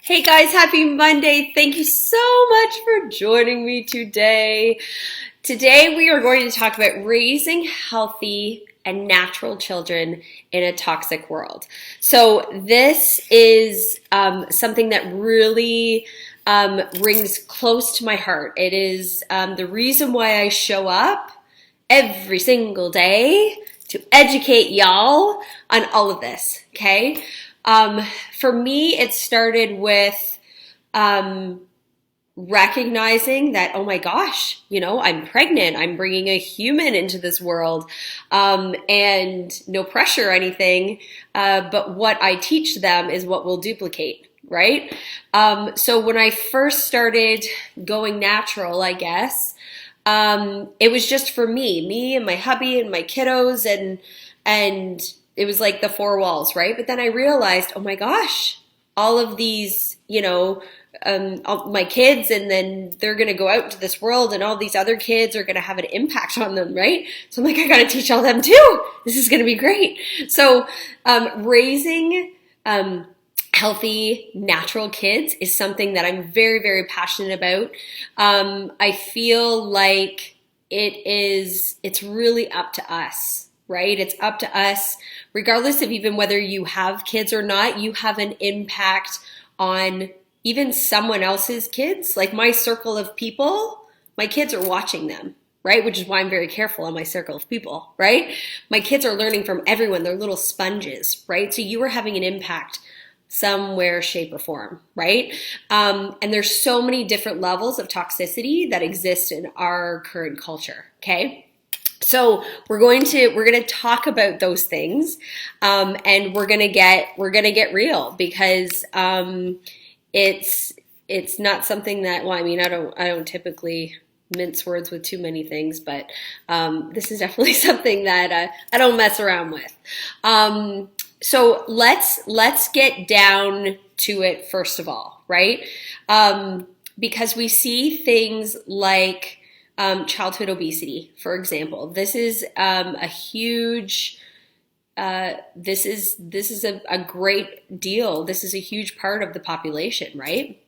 Hey guys, happy Monday. Thank you so much for joining me today. Today we are going to talk about raising healthy and natural children in a toxic world. So this is something that really rings close to my heart. It is the reason why I show up every single day to educate y'all on all of this, okay? For me, it started with recognizing that, oh my gosh, I'm pregnant. I'm bringing a human into this world, and no pressure or anything. But what I teach them is what will duplicate, right? So when I first started going natural, I guess, it was just for me and my hubby and my kiddos and it was like the four walls, right? But then I realized, oh my gosh, all of these, all my kids, and then they're going to go out into this world and all these other kids are going to have an impact on them, right? So I'm like, I got to teach all them too. This is going to be great. So raising healthy, natural kids is something that I'm very, very passionate about. I feel like it's really up to us, right? It's up to us, regardless of even whether you have kids or not, you have an impact on even someone else's kids. Like my circle of people, my kids are watching them, right? Which is why I'm very careful on my circle of people, right? My kids are learning from everyone. They're little sponges, right? So you are having an impact somewhere, shape, or form, right? And there's so many different levels of toxicity that exist in our current culture, okay? So we're gonna talk about those things, and we're gonna get real because it's not something that, well, I mean, I don't typically mince words with too many things, but this is definitely something that I don't mess around with. So let's get down to it first of all, right? Because we see things like childhood obesity, for example. This is a huge. This is a great deal. This is a huge part of the population, right?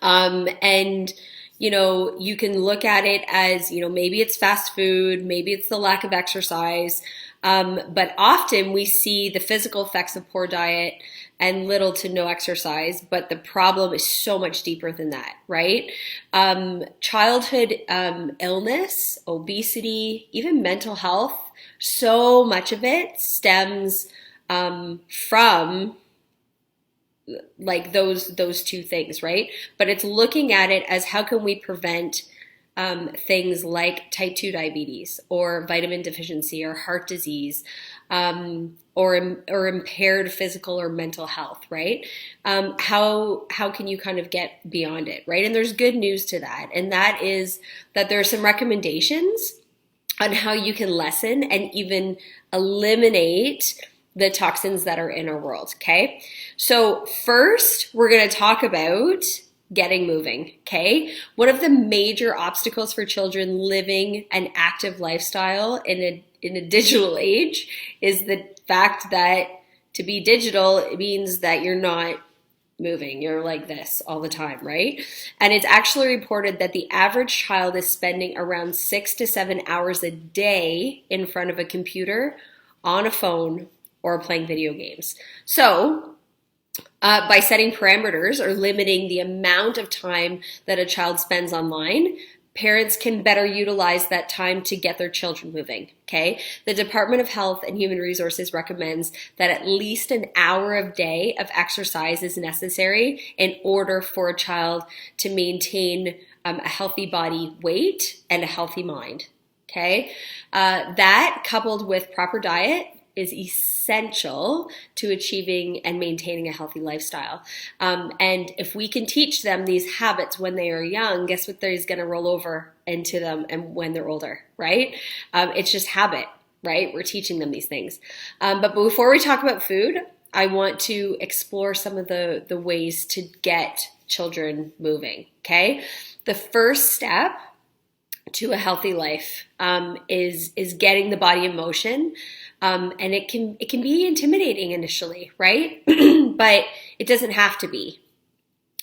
And you can look at it as, maybe it's fast food, maybe it's the lack of exercise, but often we see the physical effects of poor diet and little to no exercise, but the problem is so much deeper than that, right? Childhood illness, obesity, even mental health, so much of it stems from like those two things, right? But it's looking at it as how can we prevent things like type 2 diabetes or vitamin deficiency or heart disease, or impaired physical or mental health, right? How can you kind of get beyond it, right? And there's good news to that, and that is that there are some recommendations on how you can lessen and even eliminate the toxins that are in our world, okay? So first, we're going to talk about getting moving, okay? One of the major obstacles for children living an active lifestyle in a digital age is the fact that to be digital, it means that you're not moving. You're like this all the time, right? And it's actually reported that the average child is spending around 6 to 7 hours a day in front of a computer, on a phone, or playing video games. So by setting parameters or limiting the amount of time that a child spends online, parents can better utilize that time to get their children moving, okay? The Department of Health and Human Resources recommends that at least an hour a day of exercise is necessary in order for a child to maintain a healthy body weight and a healthy mind, okay? That coupled with proper diet is essential to achieving and maintaining a healthy lifestyle. And if we can teach them these habits when they are young, guess what is going to roll over into them and when they're older, right? It's just habit, right? We're teaching them these things. But before we talk about food, I want to explore some of the ways to get children moving, okay? The first step to a healthy life is getting the body in motion. And it can be intimidating initially, right? But it doesn't have to be.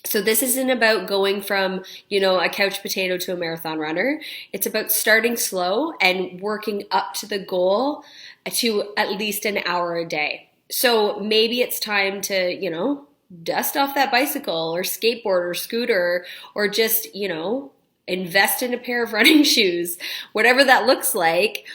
So this isn't about going from, a couch potato to a marathon runner. It's about starting slow and working up to the goal to at least an hour a day. So maybe it's time to, dust off that bicycle or skateboard or scooter, or just, invest in a pair of running shoes, whatever that looks like.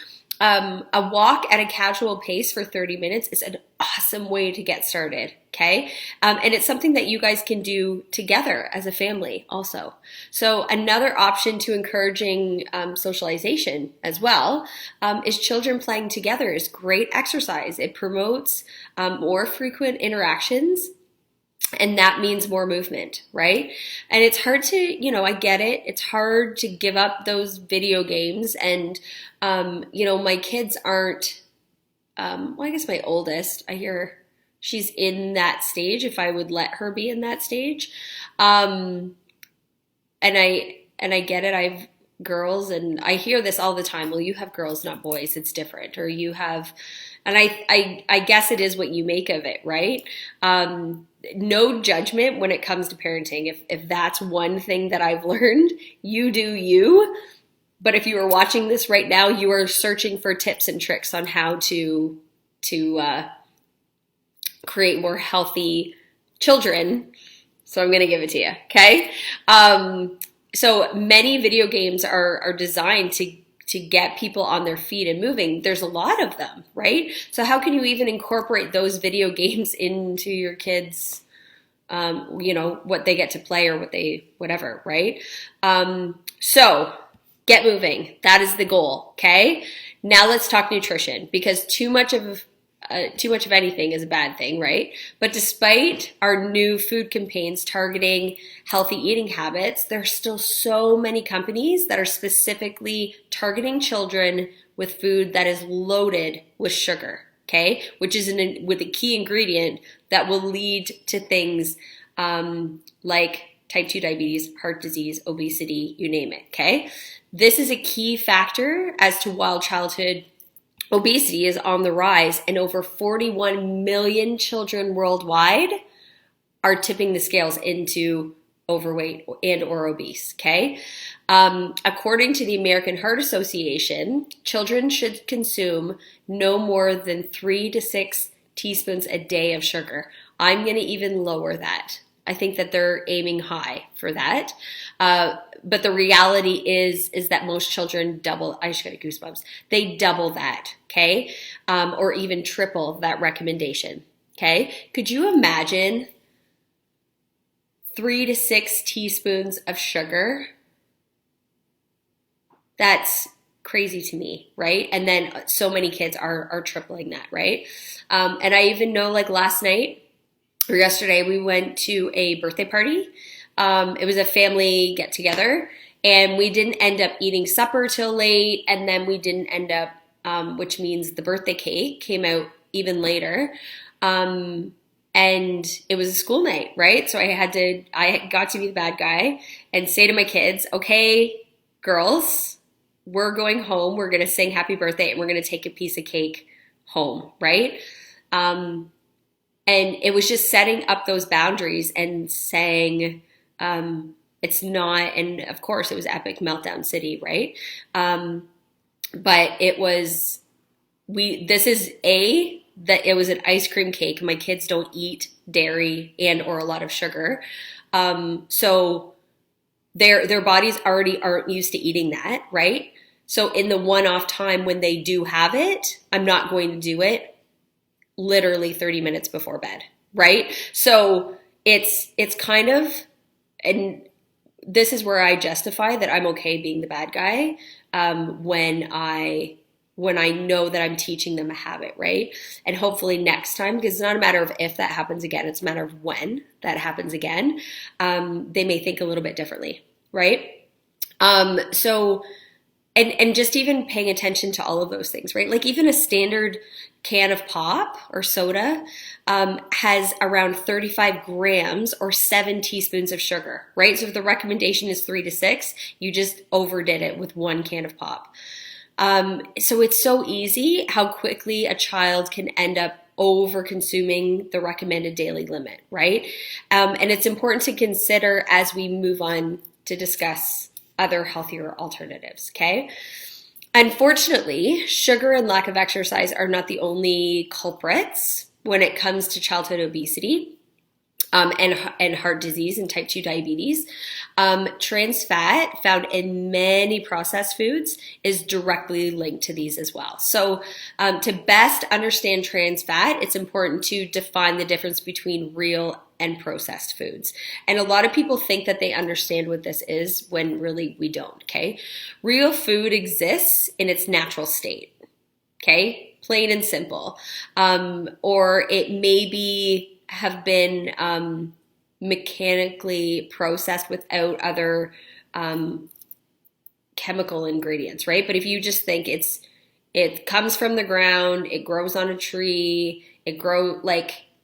A walk at a casual pace for 30 minutes is an awesome way to get started, okay? And it's something that you guys can do together as a family also. So another option to encouraging socialization as well is children playing together is great exercise. It promotes more frequent interactions, and that means more movement, right? And it's hard to, I get it. It's hard to give up those video games. And, my kids aren't, I guess my oldest, I hear she's in that stage, if I would let her be in that stage. And I get it. I have girls, and I hear this all the time. Well, you have girls, not boys. It's different. Or you have, and I guess it is what you make of it, right? No judgment when it comes to parenting. If that's one thing that I've learned, you do you. But if you are watching this right now, you are searching for tips and tricks on how to create more healthy children. So I'm going to give it to you, okay? So many video games are designed to get people on their feet and moving. There's a lot of them, right? So how can you even incorporate those video games into your kids, what they get to play or whatever, right? So get moving. That is the goal, okay? Now let's talk nutrition, because too much of anything is a bad thing, right? But despite our new food campaigns targeting healthy eating habits, there are still so many companies that are specifically targeting children with food that is loaded with sugar, okay? Which is with a key ingredient that will lead to things like type 2 diabetes, heart disease, obesity, you name it, okay? This is a key factor as to why childhood obesity is on the rise, and over 41 million children worldwide are tipping the scales into overweight and or obese, okay? According to the American Heart Association, children should consume no more than 3 to 6 teaspoons a day of sugar. I'm going to even lower that. I think that they're aiming high for that. But the reality is that most children double, I just got goosebumps, they double that, okay? Or even triple that recommendation, okay? Could you imagine 3 to 6 teaspoons of sugar? That's crazy to me, right? And then so many kids are tripling that, right? And I even know, like last night or yesterday, we went to a birthday party. It was a family get together, and we didn't end up eating supper till late, and then we didn't end up, which means the birthday cake came out even later. And it was a school night, right? So I got to be the bad guy and say to my kids, okay, girls, we're going home. We're going to sing happy birthday, and we're going to take a piece of cake home, right? And it was just setting up those boundaries and saying, it's not, and of course it was epic meltdown city, right? But it was, that it was an ice cream cake. My kids don't eat dairy and or a lot of sugar. So their bodies already aren't used to eating that, right? So in the one-off time when they do have it, I'm not going to do it literally 30 minutes before bed, right? So it's kind of, and this is where I justify that I'm okay being the bad guy when I know that I'm teaching them a habit, right? And hopefully next time, because it's not a matter of if that happens again, it's a matter of when that happens again, they may think a little bit differently, right? So just even paying attention to all of those things, right? Like even a standard can of pop or soda has around 35 grams or 7 teaspoons of sugar, right? So if the recommendation is 3 to 6, you just overdid it with 1 can of pop. So it's so easy how quickly a child can end up over consuming the recommended daily limit, right? And it's important to consider as we move on to discuss other healthier alternatives, okay? Unfortunately, sugar and lack of exercise are not the only culprits when it comes to childhood obesity. And heart disease and type 2 diabetes. Trans fat found in many processed foods is directly linked to these as well. So to best understand trans fat, it's important to define the difference between real and processed foods. And a lot of people think that they understand what this is when really we don't, okay? Real food exists in its natural state, okay? Plain and simple. Or it may be have been mechanically processed without other chemical ingredients, right? But if you just think it comes from the ground, it grows on a tree,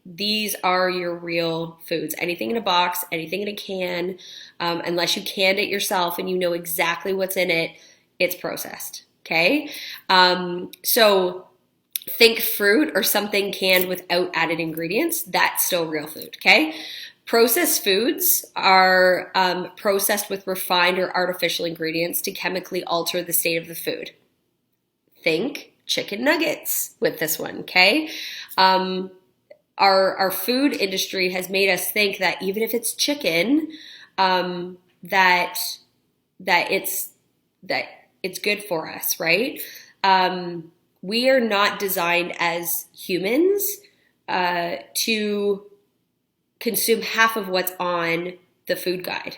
these are your real foods. Anything in a box, anything in a can, unless you canned it yourself and you know exactly what's in it, it's processed, okay? So think fruit or something canned without added ingredients, that's still real food, okay? Processed foods are processed with refined or artificial ingredients to chemically alter the state of the food. Think chicken nuggets with this one, okay? Our food industry has made us think that even if it's chicken, that it's good for us, right? We are not designed as humans to consume half of what's on the food guide,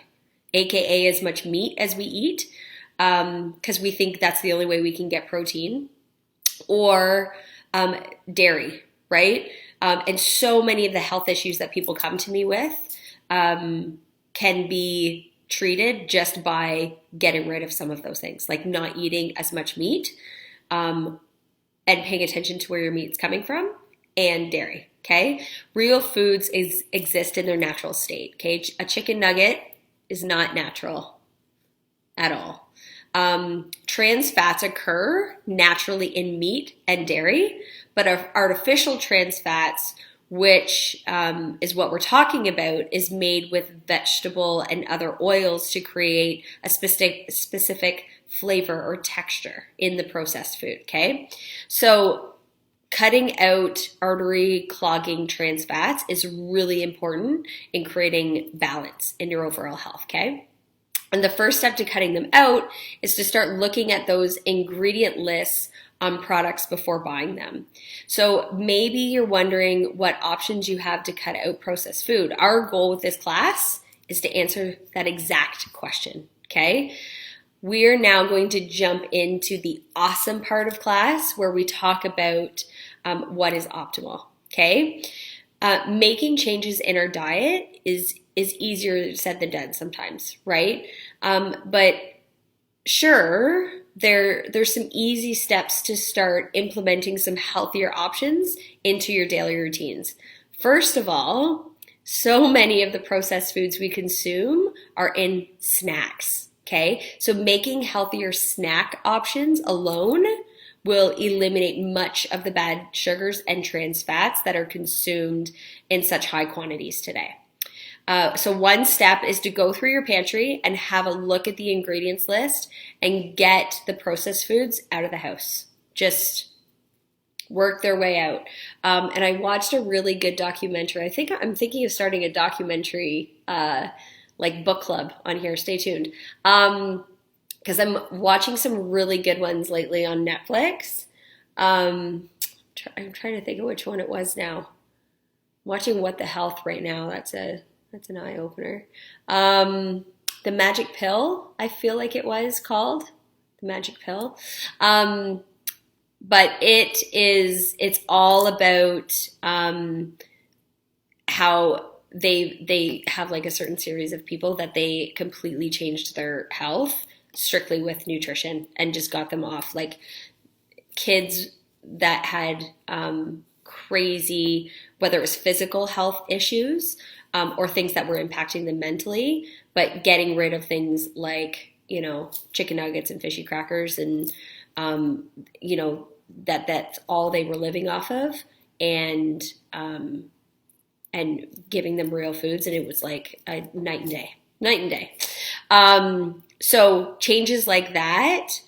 aka as much meat as we eat, because we think that's the only way we can get protein, or dairy, right? And so many of the health issues that people come to me with can be treated just by getting rid of some of those things, like not eating as much meat, and paying attention to where your meat's coming from, and dairy, okay? Real foods exist in their natural state, okay? A chicken nugget is not natural at all. Trans fats occur naturally in meat and dairy, but artificial trans fats, which is what we're talking about, is made with vegetable and other oils to create a specific flavor or texture in the processed food, okay? So cutting out artery clogging trans fats is really important in creating balance in your overall health, okay? And the first step to cutting them out is to start looking at those ingredient lists on products before buying them. So maybe you're wondering what options you have to cut out processed food. Our goal with this class is to answer that exact question, okay? We're now going to jump into the awesome part of class where we talk about what is optimal, okay? Making changes in our diet is easier said than done sometimes, right? But sure, there's some easy steps to start implementing some healthier options into your daily routines. First of all, so many of the processed foods we consume are in snacks, okay? So making healthier snack options alone will eliminate much of the bad sugars and trans fats that are consumed in such high quantities today. So one step is to go through your pantry and have a look at the ingredients list and get the processed foods out of the house. Just work their way out. And I watched a really good documentary. I'm thinking of starting a documentary like book club on here. Stay tuned. Because I'm watching some really good ones lately on Netflix. I'm trying to think of which one it was now. I'm watching What the Health right now. That's an eye opener. The Magic Pill, I feel like it was called The Magic Pill. But it's all about how they have like a certain series of people that they completely changed their health strictly with nutrition and just got them off, like kids that had crazy, whether it was physical health issues or things that were impacting them mentally, but getting rid of things like, chicken nuggets and fishy crackers and, that's all they were living off of, and giving them real foods, and it was like a night and day. So changes like that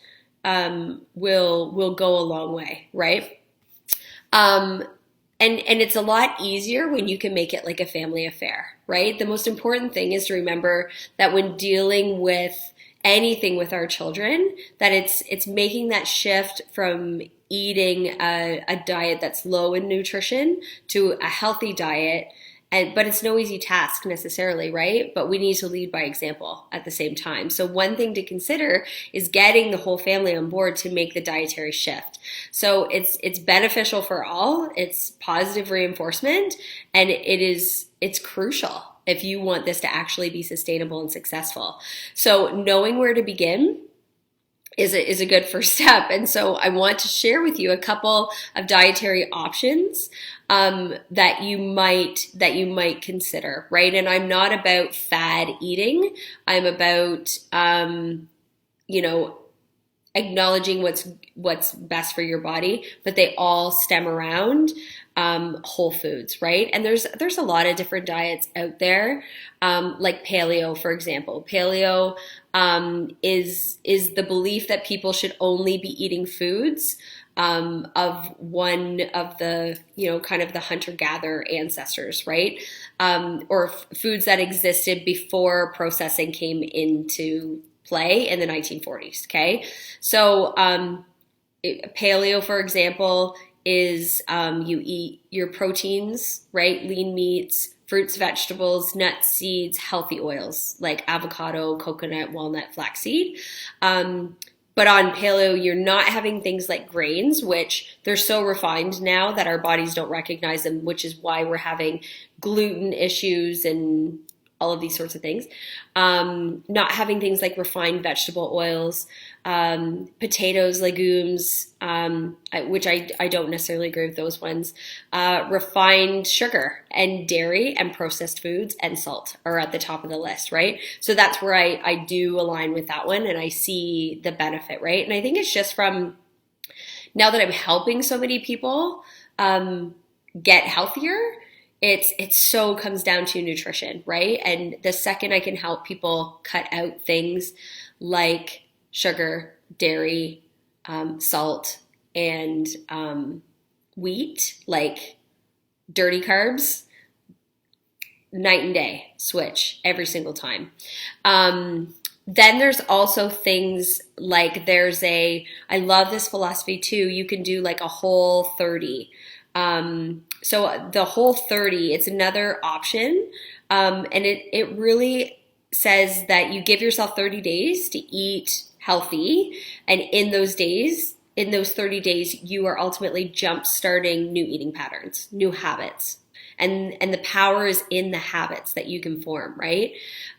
will go a long way, right? And it's a lot easier when you can make it like a family affair, right? The most important thing is to remember that when dealing with anything with our children, that it's making that shift from eating a diet that's low in nutrition to a healthy diet. But it's no easy task necessarily, right? But we need to lead by example at the same time. So one thing to consider is getting the whole family on board to make the dietary shift. So it's beneficial for all. It's positive reinforcement, and it's crucial if you want this to actually be sustainable and successful. So knowing where to begin is a good first step. And so I want to share with you a couple of dietary options that you might consider, right? And I'm not about fad eating. I'm about acknowledging what's best for your body, but they all stem around whole foods, right? And there's a lot of different diets out there, like paleo, for example. Paleo is the belief that people should only be eating foods of one of the, kind of the hunter-gatherer ancestors, right? Or foods that existed before processing came into play in the 1940s, okay? So paleo, for example, is you eat your proteins, right? Lean meats, fruits, vegetables, nuts, seeds, healthy oils like avocado, coconut, walnut, flaxseed. But on paleo, you're not having things like grains, which they're so refined now that our bodies don't recognize them, which is why we're having gluten issues and all of these sorts of things. Not having things like refined vegetable oils, potatoes, legumes, which I don't necessarily agree with those ones. Refined sugar and dairy and processed foods and salt are at the top of the list, right? So that's where I do align with that one, and I see the benefit, right? And I think it's just from now that I'm helping so many people get healthier, it so comes down to nutrition, right? And the second I can help people cut out things like sugar, dairy, salt, and wheat, like dirty carbs, night and day switch every single time. Then there's also things like I love this philosophy too. You can do like a Whole30. So the Whole30, it's another option. And it really says that you give yourself 30 days to eat healthy. And in those 30 days, you are ultimately jump starting new eating patterns, new habits. And the power is in the habits that you can form, right?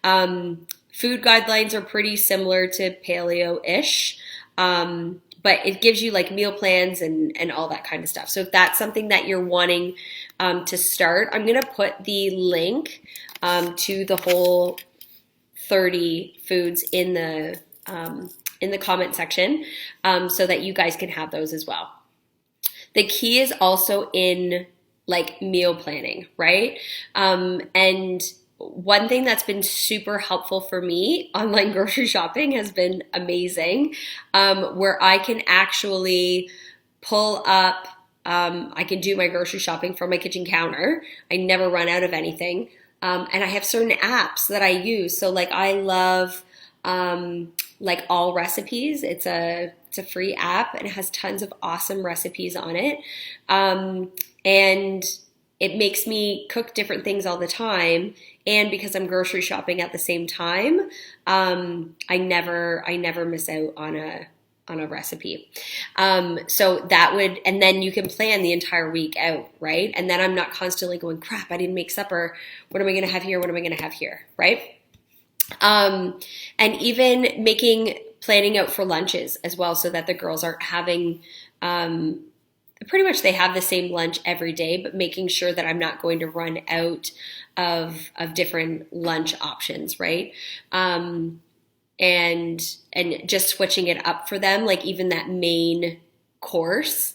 Food guidelines are pretty similar to paleo-ish. But it gives you like meal plans and all that kind of stuff. So if that's something that you're wanting to start, I'm going to put the link to the Whole30 foods in the comment section so that you guys can have those as well. The key is also in like meal planning, right? And one thing that's been super helpful for me, online grocery shopping has been amazing, where I can actually pull up, I can do my grocery shopping from my kitchen counter. I never run out of anything. And I have certain apps that I use. So like I love like All Recipes. It's a free app and it has tons of awesome recipes on it. And it makes me cook different things all the time. And because I'm grocery shopping at the same time, I never miss out on a recipe. So that would, and then you can plan the entire week out, right? And then I'm not constantly going, crap, I didn't make supper. What am I going to have here? What am I going to have here? Right? And even planning out for lunches as well, so that the girls aren't having, pretty much they have the same lunch every day, but making sure that I'm not going to run out of different lunch options, right? And just switching it up for them, like even that main course,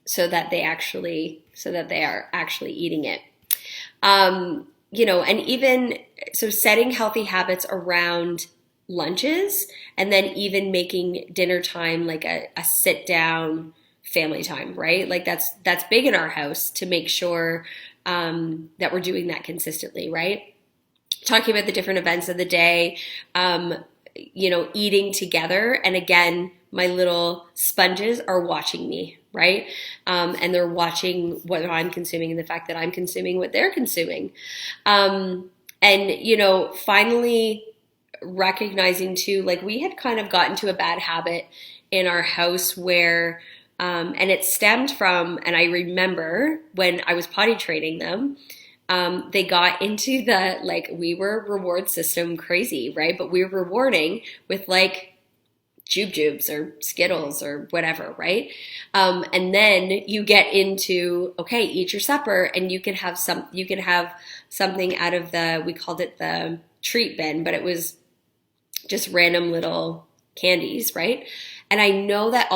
so that they are actually eating it. And even so, setting healthy habits around lunches, and then even making dinner time like a sit down family time, right? Like that's big in our house to make sure that we're doing that consistently, right? Talking about the different events of the day, eating together. And again, my little sponges are watching me, right? And they're watching what I'm consuming and the fact that I'm consuming what they're consuming. Finally recognizing too, like we had kind of gotten to a bad habit in our house where, and it stemmed from, and I remember when I was potty training them, they got into the, like, we were reward system crazy, right? But we were rewarding with like jubes or Skittles or whatever, right? And then you get into, okay, eat your supper, and you can have something out of we called it the treat bin, but it was just random little candies, right? And I know that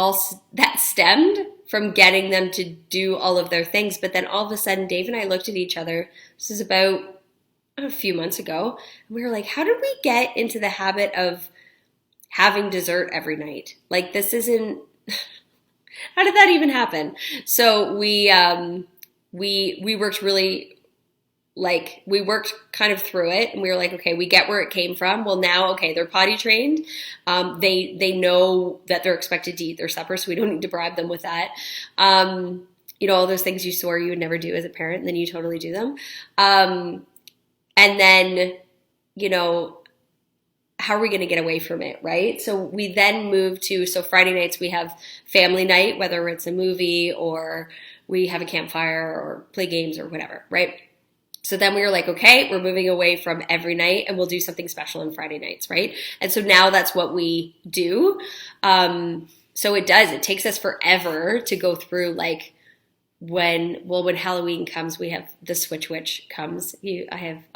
that stemmed from getting them to do all of their things. But then all of a sudden, Dave and I looked at each other. This is about a few months ago. And we were like, how did we get into the habit of having dessert every night? Like, this isn't, how did that even happen? So we worked really, like, we worked kind of through it, and we were like, okay, we get where it came from. Well, now, okay, they're potty trained. They know that they're expected to eat their supper, so we don't need to bribe them with that. All those things you swore you would never do as a parent, and then you totally do them. And then, how are we going to get away from it, right? So we then moved to, so Friday nights we have family night, whether it's a movie or we have a campfire or play games or whatever, right? So then we were like, okay, we're moving away from every night, and we'll do something special on Friday nights, right? And so now that's what we do. So it takes us forever to go through, like, when Halloween comes, we have the Switch Witch comes.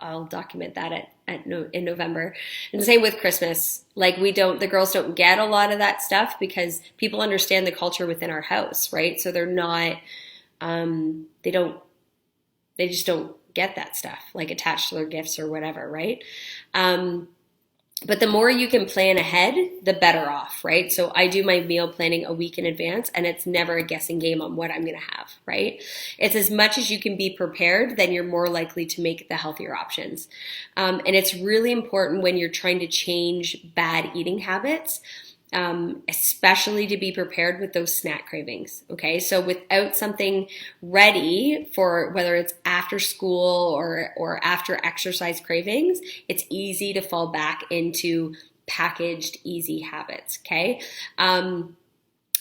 I'll document that in November. And the same with Christmas. Like, the girls don't get a lot of that stuff because people understand the culture within our house, right? So they're not, they just don't get that stuff, like, attached to their gifts or whatever, right? But the more you can plan ahead, the better off, right? So I do my meal planning a week in advance, and it's never a guessing game on what I'm going to have, right? It's as much as you can be prepared, then you're more likely to make the healthier options. And it's really important when you're trying to change bad eating habits, especially to be prepared with those snack cravings. Okay. So without something ready for whether it's after school or after exercise cravings, it's easy to fall back into packaged, easy habits. Okay.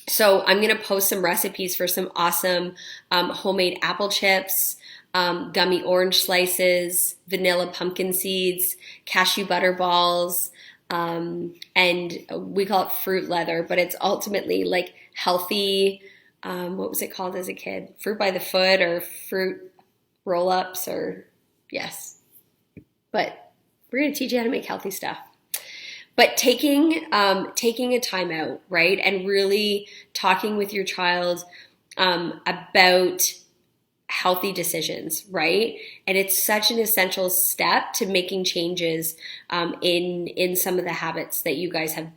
So I'm going to post some recipes for some awesome, homemade apple chips, gummy orange slices, vanilla pumpkin seeds, cashew butter balls, and we call it fruit leather, but it's ultimately like healthy, what was it called as a kid? Fruit by the foot or fruit roll-ups yes. But we're going to teach you how to make healthy stuff. But taking a time out, right? And really talking with your child, about healthy decisions, right? And it's such an essential step to making changes in some of the habits that you guys have,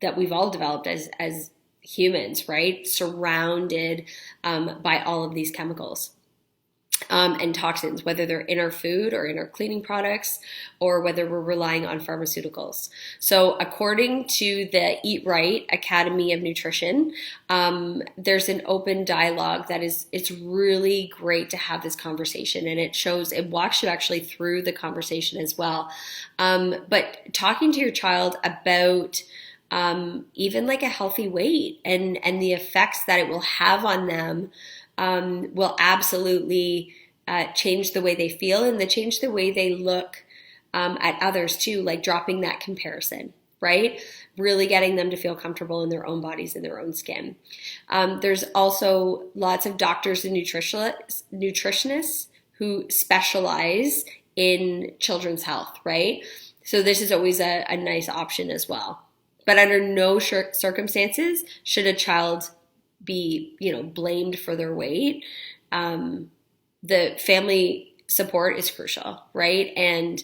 that we've all developed as humans, right? Surrounded by all of these chemicals and toxins, whether they're in our food or in our cleaning products, or whether we're relying on pharmaceuticals. So according to the Eat Right Academy of Nutrition, there's an open dialogue it's really great to have this conversation, and it walks you actually through the conversation as well. But talking to your child about even like a healthy weight and the effects that it will have on them will absolutely change the way they feel and change the way they look at others too, like dropping that comparison, right? Really getting them to feel comfortable in their own bodies and their own skin. There's also lots of doctors and nutritionists who specialize in children's health, right? So this is always a nice option as well. But under no circumstances should a child be, blamed for their weight. The family support is crucial, right? And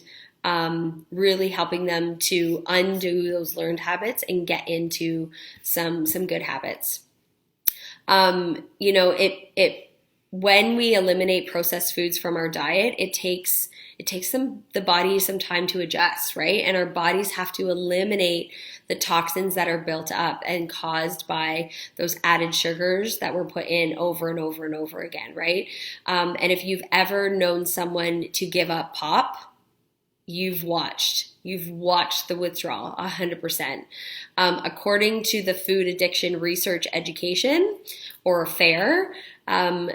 really helping them to undo those learned habits and get into some good habits. When we eliminate processed foods from our diet, it takes the body some time to adjust, right? And our bodies have to eliminate the toxins that are built up and caused by those added sugars that were put in over and over and over again, right? And if you've ever known someone to give up pop, you've watched the withdrawal 100%. According to the Food Addiction Research Education, or FAIR,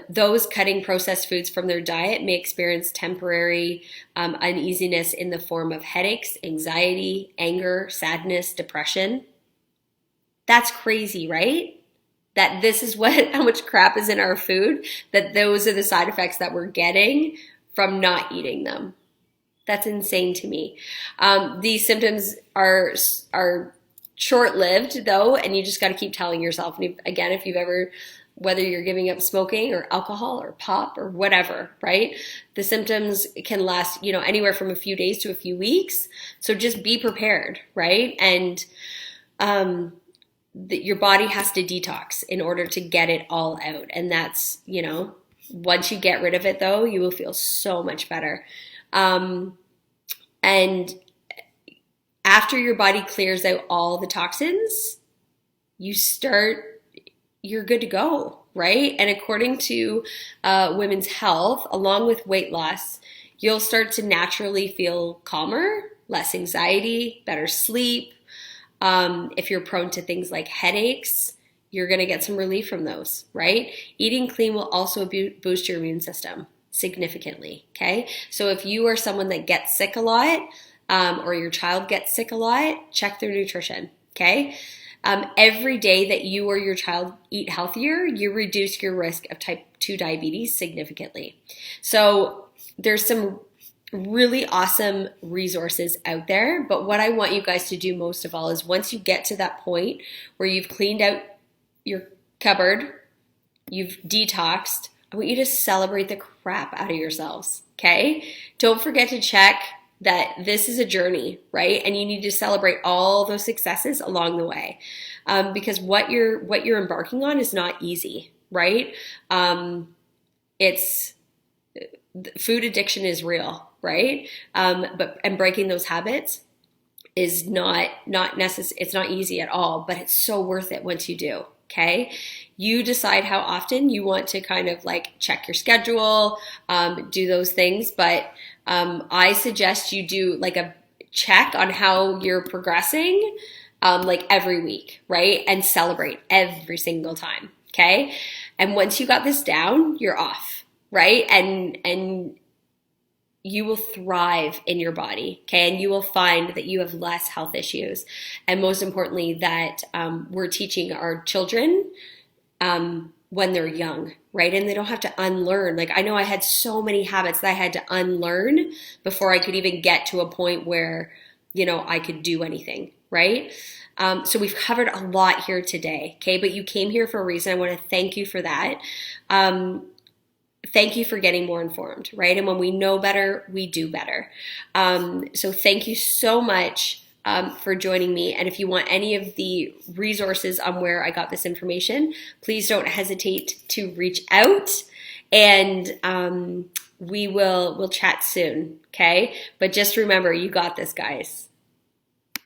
those cutting processed foods from their diet may experience temporary uneasiness in the form of headaches, anxiety, anger, sadness, depression. That's crazy, right? That this is how much crap is in our food, that those are the side effects that we're getting from not eating them. That's insane to me. These symptoms are short-lived, though, and you just got to keep telling yourself. And again, if you've ever, whether you're giving up smoking or alcohol or pop or whatever, right? The symptoms can last, anywhere from a few days to a few weeks. So just be prepared, right? And your body has to detox in order to get it all out. And that's, once you get rid of it, though, you will feel so much better. And after your body clears out all the toxins, you're good to go, right? And according to Women's Health, along with weight loss, you'll start to naturally feel calmer, less anxiety, better sleep. If you're prone to things like headaches, you're going to get some relief from those, right? Eating clean will also boost your immune system significantly, okay? So if you are someone that gets sick a lot, or your child gets sick a lot, check their nutrition, okay? Every day that you or your child eat healthier, you reduce your risk of type 2 diabetes significantly. So there's some really awesome resources out there, but what I want you guys to do most of all is once you get to that point where you've cleaned out your cupboard, you've detoxed, I want you to celebrate the crap out of yourselves, okay? Don't forget to check that this is a journey, right? And you need to celebrate all those successes along the way, because what you're embarking on is not easy, right? Food addiction is real, right? But breaking those habits is not necessary. It's not easy at all, but it's so worth it once you do. Okay, you decide how often you want to kind of like check your schedule, do those things, but I suggest you do like a check on how you're progressing, like every week, right? And celebrate every single time, okay? And once you got this down, you're off, right? And you will thrive in your body, okay? And you will find that you have less health issues. And most importantly, that we're teaching our children when they're young, right? And they don't have to unlearn. Like, I know I had so many habits that I had to unlearn before I could even get to a point where, I could do anything, right? So we've covered a lot here today, okay? But you came here for a reason. I want to thank you for that. Thank you for getting more informed, right? And when we know better, we do better. So thank you so much for joining me. And if you want any of the resources on where I got this information, please don't hesitate to reach out, and we'll chat soon, okay? But just remember, you got this, guys.